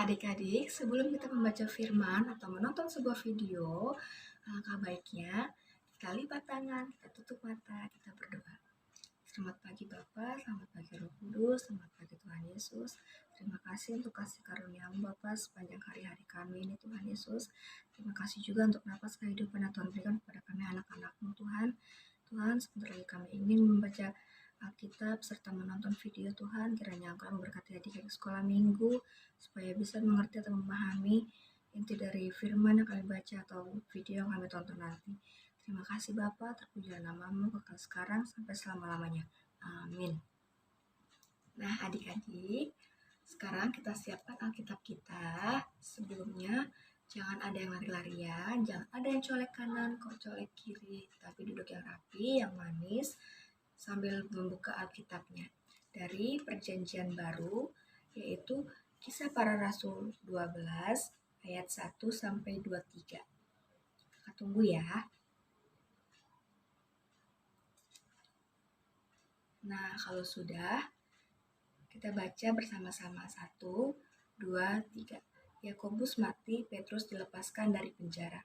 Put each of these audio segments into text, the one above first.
Adik-adik, sebelum kita membaca firman atau menonton sebuah video, alangkah baiknya kita lipat tangan, kita tutup mata, kita berdoa. Selamat pagi Bapak, selamat pagi Roh Kudus, selamat pagi Tuhan Yesus. Terima kasih untuk kasih karunia-Mu Bapak sepanjang hari-hari kami ini Tuhan Yesus. Terima kasih juga untuk nafas kehidupan yang Tuhan berikan kepada kami anak-anak-Mu Tuhan. Tuhan, sebentar lagi kami ingin membaca Alkitab serta menonton video Tuhan. Kiranya Engkau memberkati adik-adik sekolah minggu supaya bisa mengerti atau memahami inti dari firman yang kami baca atau video yang kami tonton nanti. Terima kasih Bapa, terpujilah nama-Mu kekal sekarang sampai selama-lamanya. Amin. Nah adik-adik, sekarang kita siapkan Alkitab kita. Sebelumnya, jangan ada yang lari-larian, jangan ada yang colek kanan, kok colek kiri, tapi duduk yang rapi, yang manis, sambil membuka Alkitabnya. Dari Perjanjian Baru, yaitu Kisah Para Rasul 12 ayat 1 sampai 23. Kita tunggu ya. Nah, kalau sudah, kita baca bersama-sama. 1, 2, 3. Yakobus mati, Petrus dilepaskan dari penjara.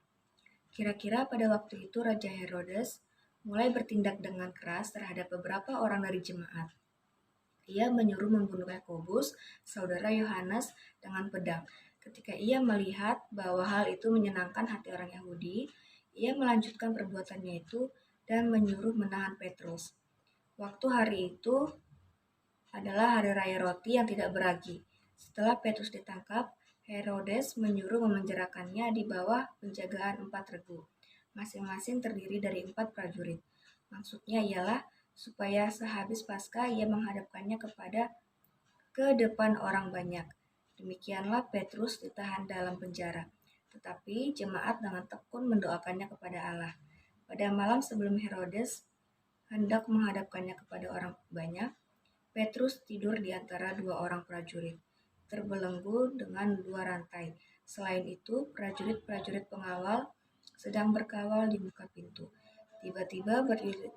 Kira-kira pada waktu itu Raja Herodes mulai bertindak dengan keras terhadap beberapa orang dari jemaat. Ia menyuruh membunuh Yakobus, saudara Yohanes, dengan pedang. Ketika ia melihat bahwa hal itu menyenangkan hati orang Yahudi, ia melanjutkan perbuatannya itu dan menyuruh menahan Petrus. Waktu hari itu adalah hari raya roti yang tidak beragi. Setelah Petrus ditangkap, Herodes menyuruh memenjarakannya di bawah penjagaan 4 regu, masing-masing terdiri dari 4 prajurit. Maksudnya ialah supaya sehabis Paskah ia menghadapkannya ke depan orang banyak. Demikianlah Petrus ditahan dalam penjara. Tetapi jemaat dengan tekun mendoakannya kepada Allah. Pada malam sebelum Herodes hendak menghadapkannya kepada orang banyak, Petrus tidur di antara 2 orang prajurit, terbelenggu dengan 2 rantai. Selain itu, prajurit-prajurit pengawal sedang berkawal di muka pintu. Tiba-tiba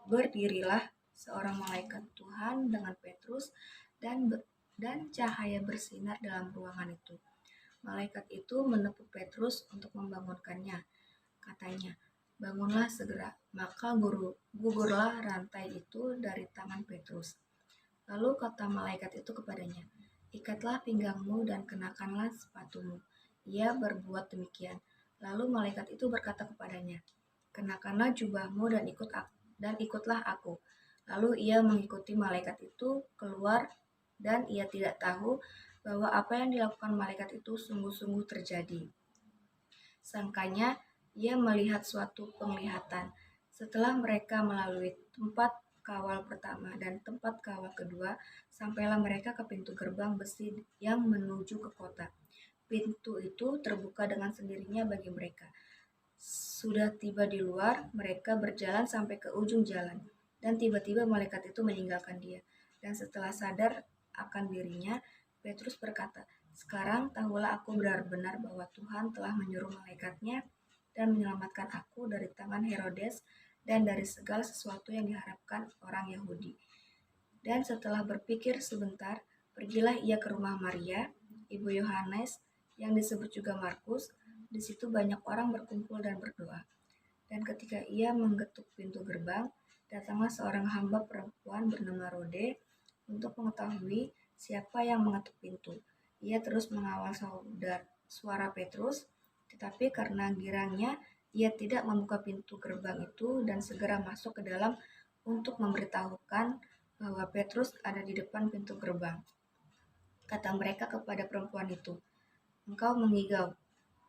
berdirilah seorang malaikat Tuhan dengan Petrus dan cahaya bersinar dalam ruangan itu. Malaikat itu menepuk Petrus untuk membangunkannya. Katanya, "Bangunlah segera." Maka gugurlah rantai itu dari tangan Petrus. Lalu kata malaikat itu kepadanya, "Ikatlah pinggangmu dan kenakanlah sepatumu." Ia berbuat demikian. Lalu malaikat itu berkata kepadanya, "Kenakanlah jubahmu dan ikutlah aku." Lalu ia mengikuti malaikat itu keluar dan ia tidak tahu bahwa apa yang dilakukan malaikat itu sungguh-sungguh terjadi. Sangkanya ia melihat suatu penglihatan. Setelah mereka melalui tempat kawal pertama dan tempat kawal kedua, sampailah mereka ke pintu gerbang besi yang menuju ke kota. Pintu itu terbuka dengan sendirinya bagi mereka. Sudah tiba di luar, mereka berjalan sampai ke ujung jalan, dan tiba-tiba malaikat itu meninggalkan dia. Dan setelah sadar akan dirinya, Petrus berkata, "Sekarang tahulah aku benar-benar bahwa Tuhan telah menyuruh malaikatnya dan menyelamatkan aku dari tangan Herodes dan dari segala sesuatu yang diharapkan orang Yahudi." Dan setelah berpikir sebentar, pergilah ia ke rumah Maria, ibu Yohanes, yang disebut juga Markus. Di situ banyak orang berkumpul dan berdoa. Dan ketika ia menggetuk pintu gerbang, datanglah seorang hamba perempuan bernama Rode untuk mengetahui siapa yang mengetuk pintu. Ia terus mengawal suara Petrus, tetapi karena girangnya ia tidak membuka pintu gerbang itu dan segera masuk ke dalam untuk memberitahukan bahwa Petrus ada di depan pintu gerbang. Kata mereka kepada perempuan itu, "Engkau mengigau."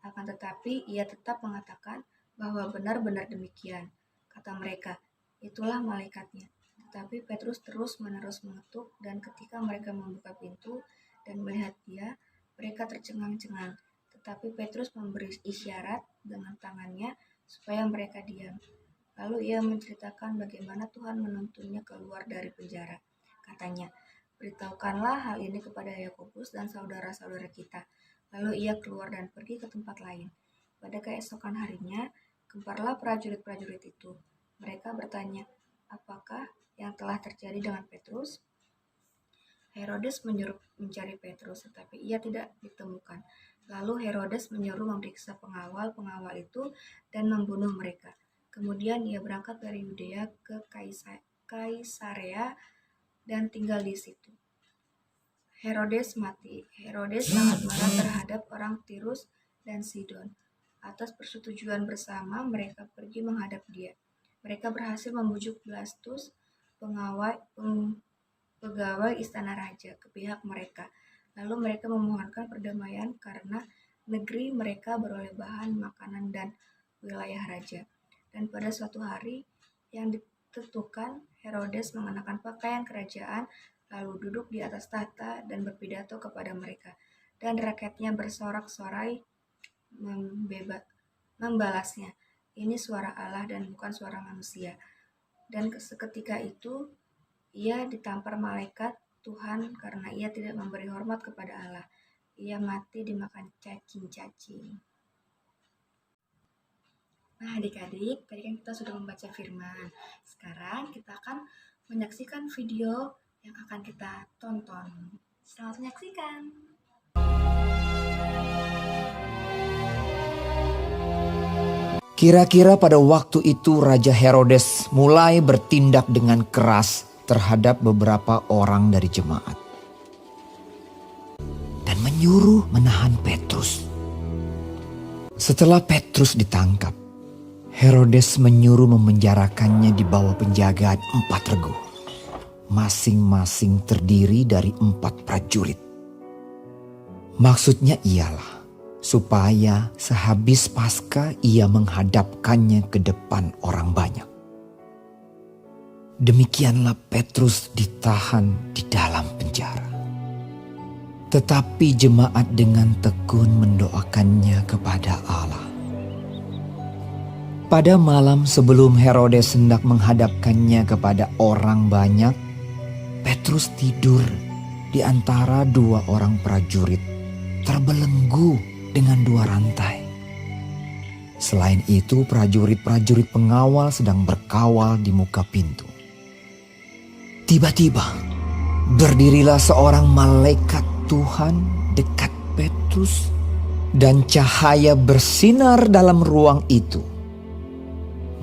Akan tetapi ia tetap mengatakan bahwa benar-benar demikian. Kata mereka, "Itulah malaikatnya." Tetapi Petrus terus-menerus mengetuk, dan ketika mereka membuka pintu dan melihat dia, mereka tercengang-cengang. Tetapi Petrus memberi isyarat dengan tangannya supaya mereka diam. Lalu ia menceritakan bagaimana Tuhan menuntunnya keluar dari penjara. Katanya, "Beritahukanlah hal ini kepada Yakobus dan saudara-saudara kita." Lalu ia keluar dan pergi ke tempat lain. Pada keesokan harinya, gemparlah prajurit-prajurit itu. Mereka bertanya, "Apakah yang telah terjadi dengan Petrus?" Herodes menyuruh mencari Petrus, tetapi ia tidak ditemukan. Lalu Herodes menyuruh memeriksa pengawal-pengawal itu dan membunuh mereka. Kemudian ia berangkat dari Yudea ke Kaisarea dan tinggal di situ. Herodes mati. Herodes sangat marah terhadap orang Tirus dan Sidon. Atas persetujuan bersama, mereka pergi menghadap dia. Mereka berhasil membujuk Blastus, pegawai istana raja, ke pihak mereka. Lalu mereka memohonkan perdamaian karena negeri mereka beroleh bahan makanan dan wilayah raja. Dan pada suatu hari yang ditentukan, Herodes mengenakan pakaian kerajaan, lalu duduk di atas tahta dan berpidato kepada mereka. Dan rakyatnya bersorak-sorai membalasnya, "Ini suara Allah dan bukan suara manusia." Dan seketika itu ia ditampar malaikat Tuhan karena ia tidak memberi hormat kepada Allah. Ia mati dimakan cacing-cacing. Nah, adik-adik, tadi kan kita sudah membaca firman. Sekarang kita akan menyaksikan video yang akan kita tonton. Selamat menyaksikan. Kira-kira pada waktu itu Raja Herodes mulai bertindak dengan keras terhadap beberapa orang dari jemaat dan menyuruh menahan Petrus. Setelah Petrus ditangkap, Herodes menyuruh memenjarakannya di bawah penjagaan 4 regu, masing-masing terdiri dari 4 prajurit. Maksudnya ialah supaya sehabis Paskah ia menghadapkannya ke depan orang banyak. Demikianlah Petrus ditahan di dalam penjara. Tetapi jemaat dengan tekun mendoakannya kepada Allah. Pada malam sebelum Herodes hendak menghadapkannya kepada orang banyak, Petrus tidur di antara 2 orang prajurit, terbelenggu dengan 2 rantai. Selain itu, prajurit-prajurit pengawal sedang berkawal di muka pintu. Tiba-tiba, berdirilah seorang malaikat Tuhan dekat Petrus, dan cahaya bersinar dalam ruang itu.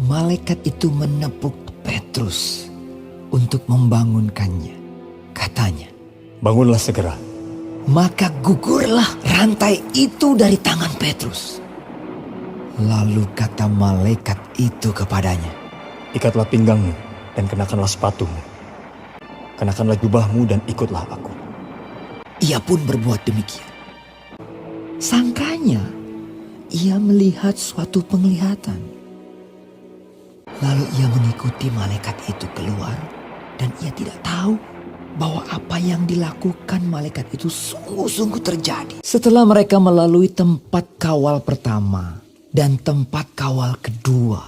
Malaikat itu menepuk Petrus untuk membangunkannya. Katanya, "Bangunlah segera." Maka gugurlah rantai itu dari tangan Petrus. Lalu kata malaikat itu kepadanya, "Ikatlah pinggangmu dan kenakanlah sepatumu. Kenakanlah jubahmu dan ikutlah aku." Ia pun berbuat demikian. Sangkanya ia melihat suatu penglihatan. Lalu ia mengikuti malaikat itu keluar, dan ia tidak tahu bahwa apa yang dilakukan malaikat itu sungguh-sungguh terjadi. Setelah mereka melalui tempat kawal pertama dan tempat kawal kedua,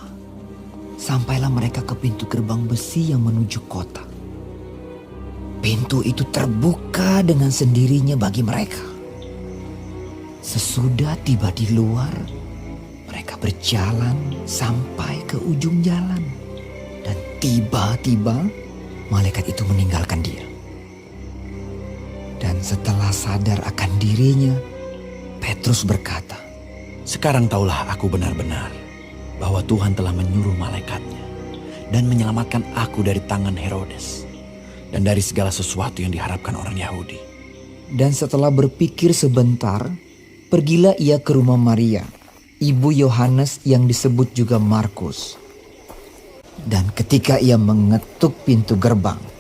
sampailah mereka ke pintu gerbang besi yang menuju kota. Pintu itu terbuka dengan sendirinya bagi mereka. Sesudah tiba di luar, mereka berjalan sampai ke ujung jalan, dan tiba-tiba malaikat itu meninggalkan dia. Dan setelah sadar akan dirinya, Petrus berkata, "Sekarang taulah aku benar-benar bahwa Tuhan telah menyuruh malaikatnya dan menyelamatkan aku dari tangan Herodes dan dari segala sesuatu yang diharapkan orang Yahudi." Dan setelah berpikir sebentar, pergilah ia ke rumah Maria, ibu Yohanes yang disebut juga Markus. Dan ketika ia mengetuk pintu gerbang,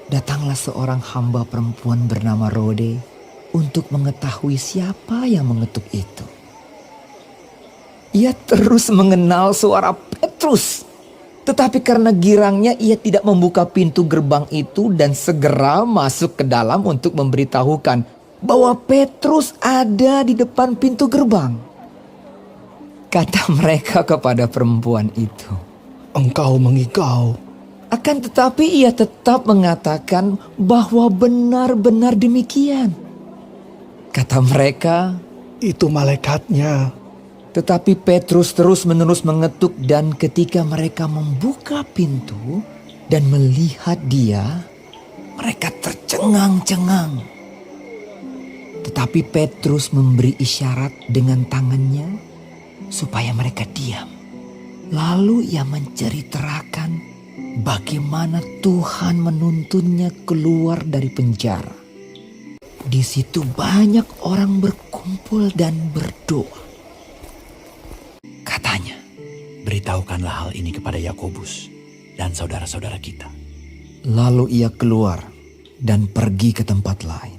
datanglah seorang hamba perempuan bernama Rode untuk mengetahui siapa yang mengetuk itu. Ia terus mengenal suara Petrus, tetapi karena girangnya ia tidak membuka pintu gerbang itu dan segera masuk ke dalam untuk memberitahukan bahwa Petrus ada di depan pintu gerbang. Kata mereka kepada perempuan itu, "Engkau mengigau." Akan tetapi ia tetap mengatakan bahwa benar-benar demikian. Kata mereka, "Itu malaikatnya." tetapi Petrus terus-menerus mengetuk, dan ketika mereka membuka pintu dan melihat dia, Mereka tercengang-cengang. Tetapi Petrus memberi isyarat dengan tangannya supaya mereka diam. Lalu ia menceritakan bagaimana Tuhan menuntunnya keluar dari penjara. Di situ banyak orang berkumpul dan berdoa. Katanya, Beritahukanlah hal ini kepada Yakobus dan saudara-saudara kita. lalu ia keluar dan pergi ke tempat lain.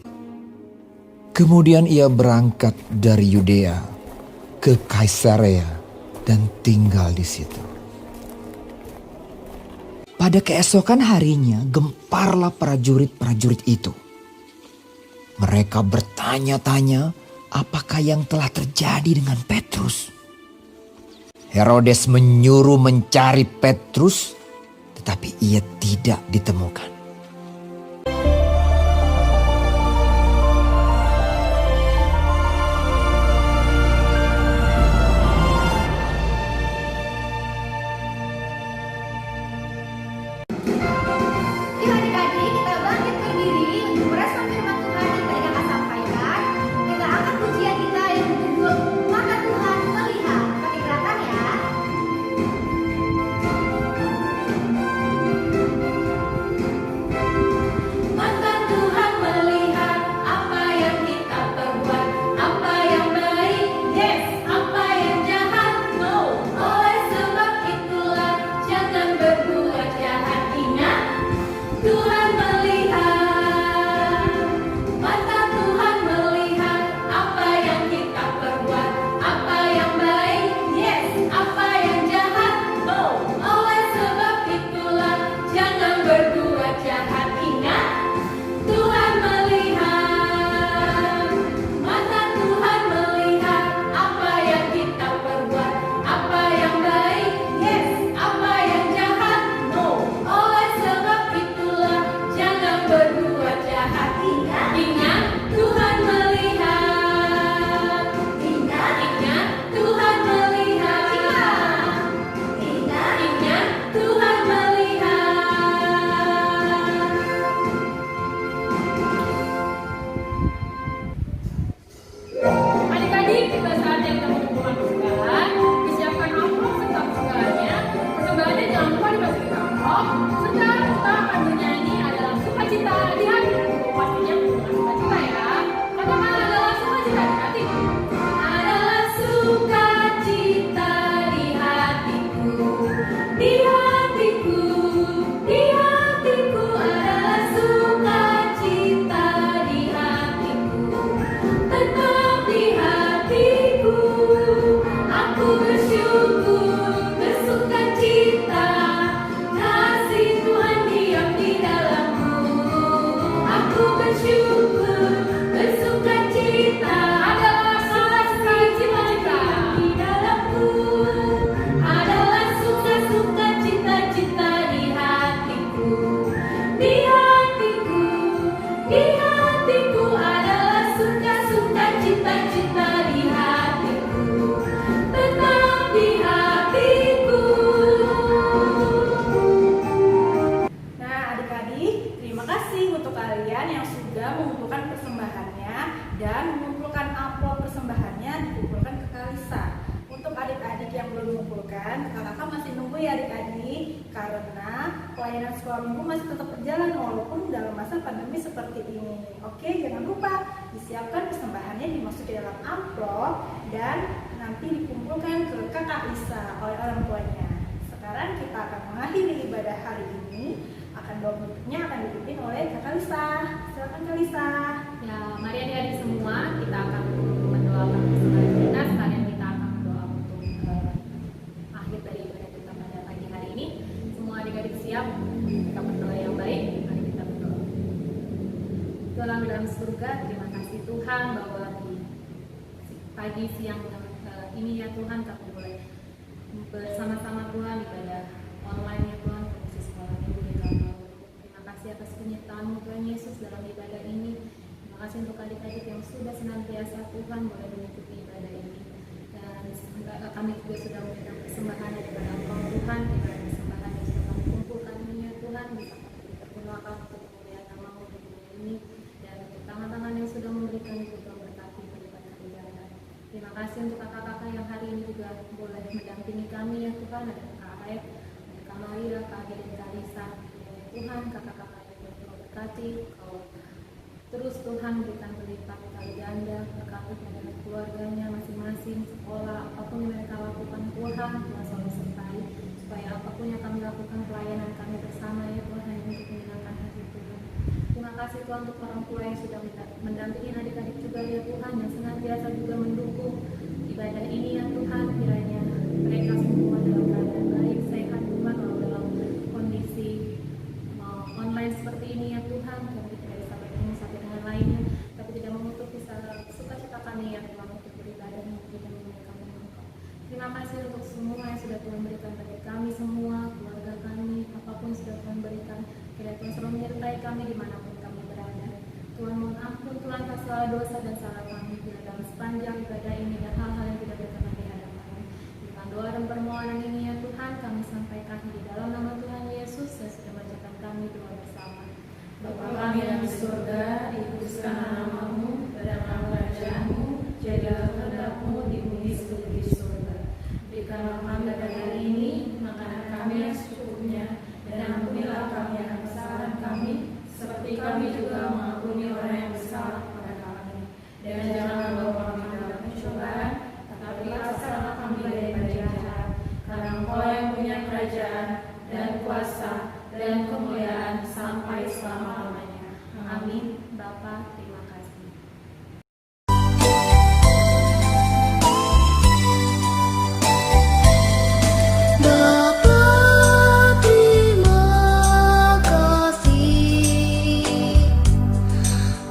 Kemudian ia berangkat dari Yudea ke Kaisarea dan tinggal di situ. Pada keesokan harinya gemparlah prajurit-prajurit itu. Mereka bertanya-tanya apakah yang telah terjadi dengan Petrus. Herodes menyuruh mencari Petrus, tetapi ia tidak ditemukan. Yuk adik-adik, kita bangkit berdiri untuk merespon firman Tuhan yang tadi kakak sampaikan. Kita angkat pujian kita yang berjudul Mata Tuhan Melihat. Pakai gerakan ya. Mata Tuhan melihat apa yang kita perbuat, apa yang baik, yes, apa yang jahat, no. Oleh sebab itulah jangan berbuat jahat. Ingat, Tuhan melihat. Mata Tuhan melihat apa yang kita perbuat, apa yang baik, yes, apa yang jahat, no. Oleh sebab itulah jangan berbuat jahat. Ingat, Tuhan melihat. Mata Tuhan melihat apa yang kita perbuat, apa yang baik, yes, apa yang jahat, no. Oleh sebab itulah jangan berbuat jahat. Ingat, Tuhan melihat. Ingat, Tuhan melihat. Ingat, Tuhan melihat. Adik-adik, kita saatnya kita mengumpulkan persembahan. Disiapkan amplop serta persembahannya. Persembahannya jangan lupa dimasukin ke amplop. Serta kita akan bernyanyi adalah sukacita di hatiku. Pastinya bukan sukacita ya. Katakan adalah sukacita di hatiku. Adalah sukacita di hatiku. Di hatiku, di hatiku adalah sukacita di hatiku. Tetap di hatiku, aku bersyukur, bersukacita, kasih Tuhan diam di dalamku. Aku bersyukur, bersukacita, adalah sukacita di dalamku. Adalah suka-suka cita-cita di hatiku. Di hatiku, di hatiku adalah suka-suka cita-cita di hatiku. Tetap di hatiku. Nah adik-adik, terima kasih untuk kalian yang sudah mengumpulkan persembahannya dan mengumpulkan amplop persembahannya dikumpulkan ke Kalisa. Untuk adik-adik yang belum mengumpulkan, kakak masih nunggu ya adik-adik, karena pelayanan sekolah minggu masih tetap berjalan walaupun dalam masa pandemi seperti ini. Oke, jangan lupa disiapkan persembahannya, dimasukin dalam amplop dan nanti dikumpulkan ke kakak Lisa oleh orang tuanya. Sekarang kita akan mengakhiri ibadah hari ini. Akan doa bentuknya akan dipimpin oleh kakak Lisa. Silakan kak Lisa. Ya, mari adik-adik semua, kita akan mendoakan persembahan kita, sekalian kita akan berdoa untuk akhir dari ibadah kita pada pagi hari ini. Semua adik-adik siap, kita berdoa yang baik, mari kita berdoa. Tuhan dalam surga, terima kasih Tuhan bahwa di pagi siang ini ya Tuhan, kami boleh bersama-sama Tuhan ibadah online ya Tuhan, khusus sekolah minggu di Kalbar. Terima kasih atas penyertaan-Mu Tuhan Yesus dalam ibadah ini. Terima kasih untuk adik-adik yang sudah senantiasa Tuhan boleh mengikuti ibadah ini. Dan kami juga sudah memberikan persembahan daripada Engkau Tuhan, daripada persembahan yang sudah kami kumpulkan ini ya Tuhan, bisa kami pergunakan untuk kemuliaan nama-Mu kasih untuk kakak-kakak yang hari ini juga boleh mendampingi kami ya Tuhan. Ada Kak Arif, ada Kak Maria, Kak Agi, dan Kak Lisa. Ya Tuhan, kakak-kakak yang Tuhan berkati, Kau terus Tuhan berikan berlipat kali ganda, berkati pada keluarganya masing-masing, sekolah, apapun yang mereka lakukan Tuhan, Tuhan selalu sertai, supaya apapun yang kami lakukan pelayanan kami bersama ya Tuhan, hanya untuk menyenangkan hati Tuhan. Terima kasih Tuhan untuk orang tua yang sudah mendampingi adik-adik juga ya Tuhan, yang senantiasa juga mendukung ibadah ini ya Tuhan, kiranya mereka semua dalam keadaan baik, sehat Tuhan, walau dalam kondisi online seperti ini ya Tuhan, kami tidak bisa bertemu satu dengan lainnya, tapi tidak menutup bisa sukacita kami ya Tuhan untuk beribadah dan memuliakan kami Engkau. Terima kasih untuk semua yang sudah Tuhan berikan pada kami semua, keluarga kami, apapun yang sudah Tuhan berikan, kiranya Tuhan selalu menyertai kami dimanapun kami berada. Tuhan mohon ampun Tuhan atas segala dosa dan salah kami bila dalam sepanjang ibadah ini dan hal-hal yang tidak berkenan di hadapan-Mu. Dengan doa dan permohonan ini ya Tuhan, kami sampaikan di dalam nama Tuhan Yesus yang sudah mengajarkan kami doa bersama. Bapa kami yang di surga, dikuduskanlah nama-Mu, datanglah kerajaan-Mu, jadilah kehendak-Mu di bumi seperti di surga. Berikanlah kami pada hari ini makanan kami yang secukupnya, dan ampunilah kami akan kesalahan kami, seperti kami juga mengampuni orang yang bersalah kepada kami. Dan jangan membawa kami dalam pencobaan, tetapi lepaskanlah kami daripada jahat. Karena Engkau yang punya kerajaan dan kuasa dan kemuliaan sampai selama-lamanya. Amin. Bapa, terima kasih. Bapa, terima kasih.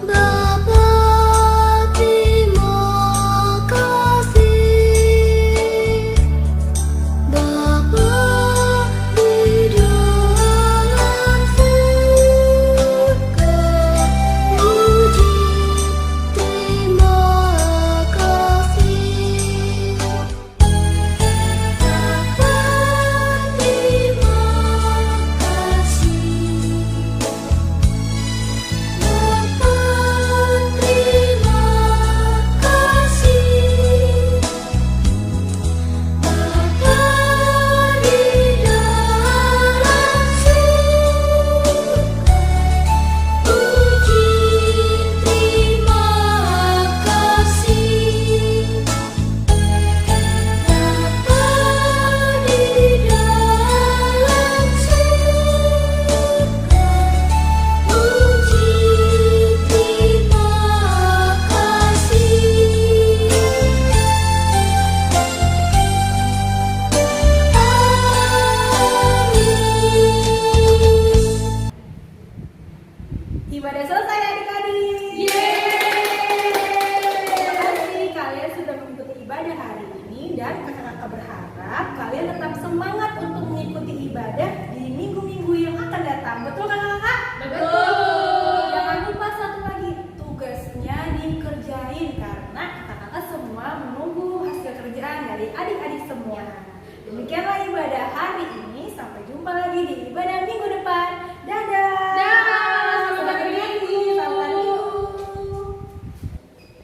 Bapa, terima kasih. Bapa di dalam surga, puji terima kasih. Bapa terima kasih. Bapa terima kasih. Bapa di dalam surga, puji terima kasih. Bapa di dalam surga, puji terima kasih. Ibadah selesai adik-adik. Terima kasih kalian sudah mengikuti ibadah hari ini, dan kakak-kakak berharap kalian tetap semangat untuk mengikuti ibadah di minggu-minggu yang akan datang. Betul kakak-kakak? Betul. Jangan lupa satu lagi, tugasnya dikerjain karena kakak-kakak semua menunggu hasil kerjaan dari adik-adik semua. Demikianlah ibadah hari ini. Sampai jumpa lagi di